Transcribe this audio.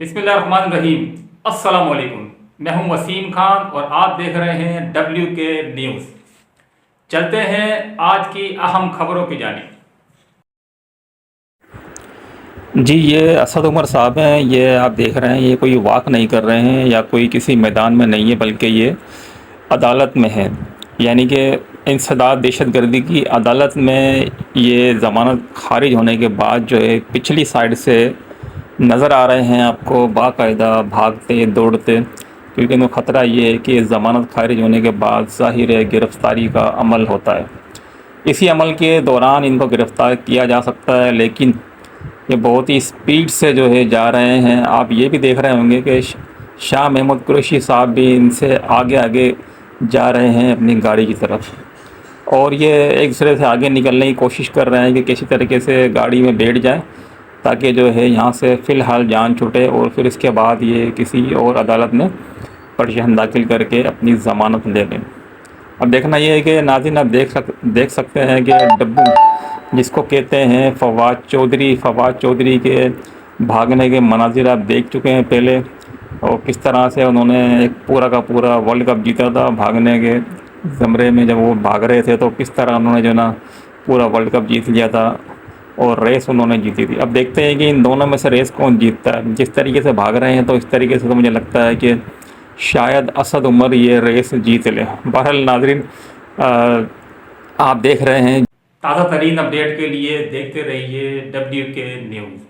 بسم اللہ الرحمن الرحیم۔ السلام علیکم، میں ہوں وسیم خان اور آپ دیکھ رہے ہیں WK نیوز۔ چلتے ہیں آج کی اہم خبروں کی جانب۔ جی، یہ اسد عمر صاحب ہیں۔ یہ آپ دیکھ رہے ہیں، یہ کوئی واک نہیں کر رہے ہیں یا کوئی کسی میدان میں نہیں ہے، بلکہ یہ عدالت میں ہے، یعنی کہ انسداد دہشت گردی کی عدالت میں یہ ضمانت خارج ہونے کے بعد جو ہے پچھلی سائیڈ سے نظر آ رہے ہیں آپ کو باقاعدہ بھاگتے دوڑتے، کیونکہ ان کو خطرہ یہ ہے کہ ضمانت خارج ہونے کے بعد ظاہر گرفتاری کا عمل ہوتا ہے۔ اسی عمل کے دوران ان کو گرفتار کیا جا سکتا ہے، لیکن یہ بہت ہی سپیڈ سے جو ہے جا رہے ہیں۔ آپ یہ بھی دیکھ رہے ہوں گے کہ شاہ محمود قریشی صاحب بھی ان سے آگے آگے جا رہے ہیں اپنی گاڑی کی طرف، اور یہ ایک دوسرے سے آگے نکلنے کی کوشش کر رہے ہیں کہ کسی طریقے سے گاڑی میں بیٹھ جائیں تاکہ جو ہے یہاں سے فی الحال جان چھوٹے، اور پھر اس کے بعد یہ کسی اور عدالت میں پٹیشن داخل کر کے اپنی ضمانت لے لیں۔ اب دیکھنا یہ ہے کہ ناظرین آپ دیکھ سکتے ہیں کہ ڈبو جس کو کہتے ہیں فواد چودھری کے بھاگنے کے مناظر آپ دیکھ چکے ہیں پہلے، اور کس طرح سے انہوں نے ایک پورا کا پورا ورلڈ کپ جیتا تھا بھاگنے کے زمرے میں۔ جب وہ بھاگ رہے تھے تو کس طرح انہوں نے جو نا پورا ورلڈ کپ جیت لیا تھا، اور ریس انہوں نے جیتی تھی۔ اب دیکھتے ہیں کہ ان دونوں میں سے ریس کون جیتتا ہے۔ جس طریقے سے بھاگ رہے ہیں تو اس طریقے سے تو مجھے لگتا ہے کہ شاید اسد عمر یہ ریس جیت لے۔ بہرحال ناظرین آپ دیکھ رہے ہیں، تازہ ترین اپڈیٹ کے لیے دیکھتے رہیے WK نیوز۔